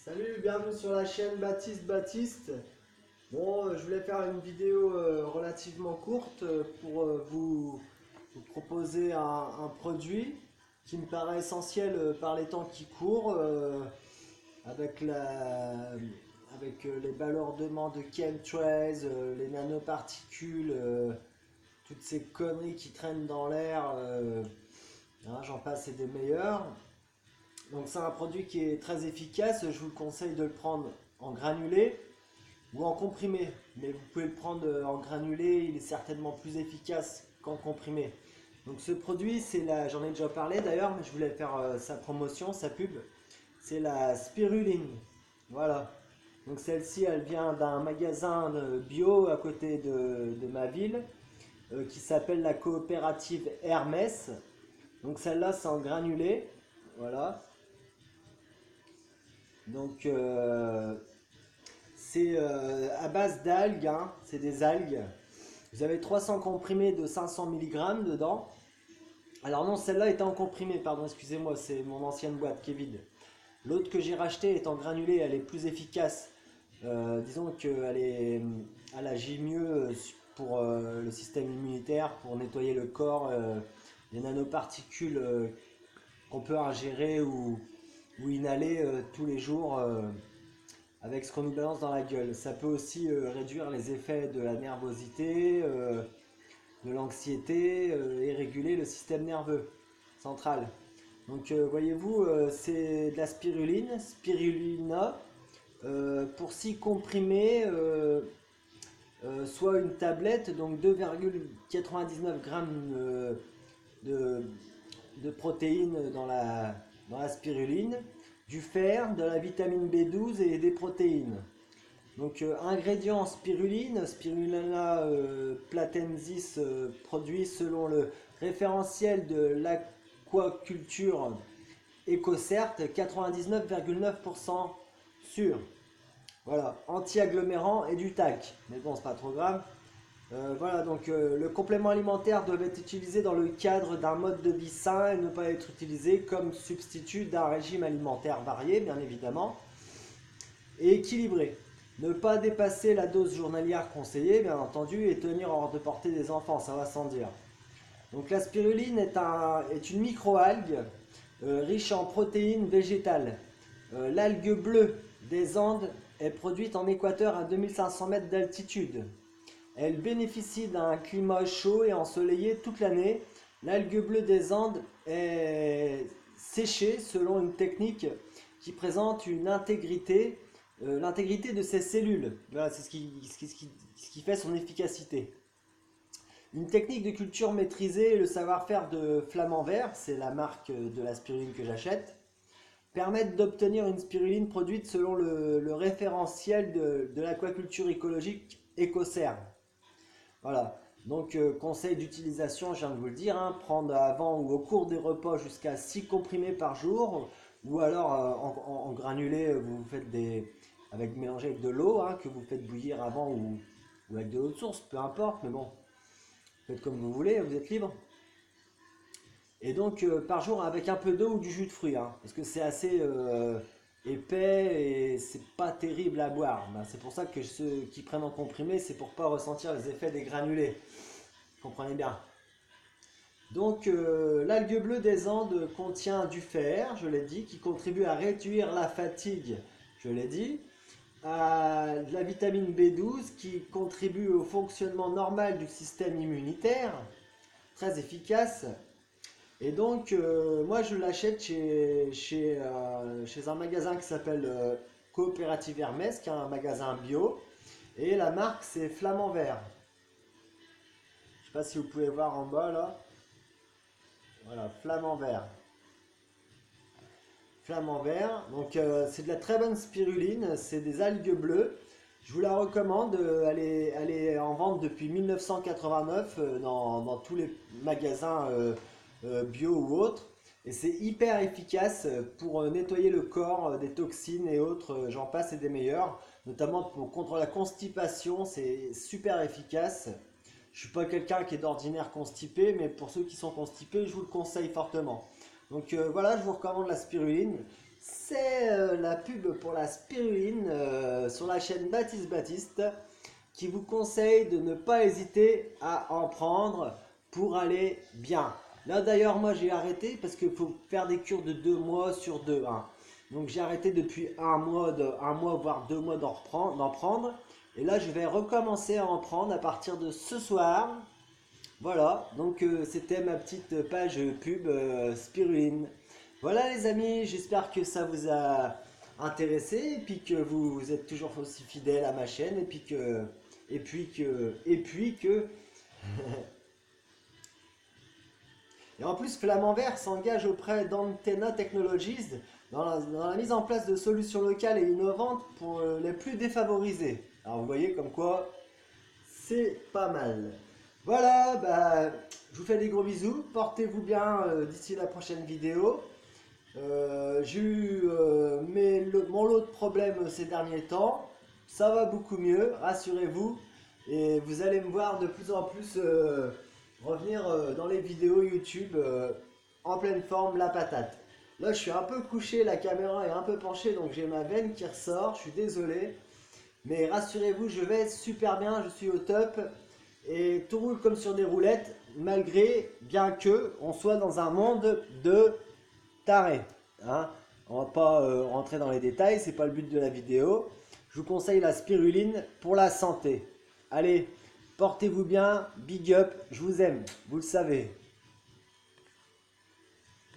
Salut, bienvenue sur la chaîne Baptiste. Bon, je voulais faire une vidéo relativement courte pour vous proposer un produit qui me paraît essentiel par les temps qui courent, avec les balourdements de chemtrails, les nanoparticules, toutes ces conneries qui traînent dans l'air, hein, j'en passe et des meilleurs. Donc c'est un produit qui est très efficace, je vous le conseille de le prendre en granulé ou en comprimé. Mais vous pouvez le prendre en granulé, il est certainement plus efficace qu'en comprimé. Donc ce produit, j'en ai déjà parlé d'ailleurs, mais je voulais faire sa promotion, sa pub. C'est la spiruline. Voilà. Donc celle-ci, elle vient d'un magasin bio à côté de ma ville, qui s'appelle la coopérative Hermès. Donc celle-là, c'est en granulé. Voilà. Donc c'est à base d'algues, hein, c'est des algues. Vous avez 300 comprimés de 500 mg dedans. Alors non, celle-là était en comprimé, pardon, excusez-moi, c'est mon ancienne boîte qui est vide. L'autre que j'ai racheté est en granulé, elle est plus efficace. Disons elle agit mieux pour le système immunitaire, pour nettoyer le corps, les nanoparticules qu'on peut ingérer ou inhaler tous les jours avec ce qu'on nous balance dans la gueule. Ça peut aussi réduire les effets de la nervosité, de l'anxiété et réguler le système nerveux central. Donc voyez-vous, c'est de la spirulina, pour 6 comprimés, soit une tablette, donc 2,99 grammes de, de protéines dans la spiruline, du fer, de la vitamine B12 et des protéines. Donc ingrédients spiruline, Spirulina platensis, produit selon le référentiel de l'aquaculture EcoCert, 99,9% sûr. Voilà, anti-agglomérant et du talc. Mais bon, c'est pas trop grave. Voilà, donc le complément alimentaire doit être utilisé dans le cadre d'un mode de vie sain et ne pas être utilisé comme substitut d'un régime alimentaire varié, bien évidemment, et équilibré. Ne pas dépasser la dose journalière conseillée, bien entendu, et tenir hors de portée des enfants, ça va sans dire. Donc la spiruline est une microalgue riche en protéines végétales. L'algue bleue des Andes est produite en Équateur à 2500 mètres d'altitude. Elle bénéficie d'un climat chaud et ensoleillé toute l'année. L'algue bleue des Andes est séchée selon une technique qui présente l'intégrité de ses cellules. Voilà, c'est ce qui fait son efficacité. Une technique de culture maîtrisée et le savoir-faire de Flamand Vert, c'est la marque de la spiruline que j'achète, permettent d'obtenir une spiruline produite selon le référentiel de l'aquaculture écologique EcoCert. Voilà. Donc, conseil d'utilisation, je viens de vous le dire, hein, prendre avant ou au cours des repas jusqu'à 6 comprimés par jour, ou alors en granulé, vous faites mélangé avec de l'eau, hein, que vous faites bouillir avant ou avec de l'eau de source, peu importe, mais bon, faites comme vous voulez, vous êtes libre. Et donc, par jour avec un peu d'eau ou du jus de fruits, hein, parce que c'est assez épais et c'est pas terrible à boire. Ben, c'est pour ça que ceux qui prennent en comprimé, c'est pour pas ressentir les effets des granulés. Comprenez bien. Donc l'algue bleue des Andes contient du fer, je l'ai dit, qui contribue à réduire la fatigue, je l'ai dit, à de la vitamine B12 qui contribue au fonctionnement normal du système immunitaire, très efficace. Et donc moi je l'achète chez un magasin qui s'appelle Coopérative Hermès, qui est un magasin bio, et la marque c'est Flamand Vert. Je ne sais pas si vous pouvez voir en bas là. Voilà, Flamand Vert. Flamand Vert. Donc c'est de la très bonne spiruline, c'est des algues bleues. Je vous la recommande, elle est en vente depuis 1989 dans tous les magasins bio ou autres. Et c'est hyper efficace pour nettoyer le corps des toxines et autres, j'en passe et des meilleurs. Notamment contre la constipation, c'est super efficace. Je suis pas quelqu'un qui est d'ordinaire constipé, mais pour ceux qui sont constipés, je vous le conseille fortement. Donc voilà, je vous recommande la spiruline. C'est la pub pour la spiruline sur la chaîne Baptiste Baptiste qui vous conseille de ne pas hésiter à en prendre pour aller bien. Là d'ailleurs moi j'ai arrêté parce qu'il faut faire des cures de 2 mois sur 2. Hein. Donc j'ai arrêté depuis un mois voire 2 mois d'en prendre. Et là je vais recommencer à en prendre à partir de ce soir. Voilà, donc c'était ma petite page pub spiruline. Voilà les amis, j'espère que ça vous a intéressé et puis que vous êtes toujours aussi fidèles à ma chaîne et puis que et en plus Flamand Vert s'engage auprès d'Antenna Technologies dans la mise en place de solutions locales et innovantes pour les plus défavorisés. Alors vous voyez comme quoi c'est pas mal. Voilà, bah, je vous fais des gros bisous, portez-vous bien d'ici la prochaine vidéo. J'ai eu mon lot de problèmes ces derniers temps. Ça va beaucoup mieux, rassurez-vous. Et vous allez me voir de plus en plus revenir dans les vidéos YouTube en pleine forme, la patate. Là, je suis un peu couché, la caméra est un peu penchée, donc j'ai ma veine qui ressort. Je suis désolé. Mais rassurez-vous, je vais super bien, je suis au top. Et tout roule comme sur des roulettes, bien que on soit dans un monde de taré. Hein. On va pas rentrer dans les détails, c'est pas le but de la vidéo. Je vous conseille la spiruline pour la santé. Allez, portez-vous bien, big up, je vous aime, vous le savez.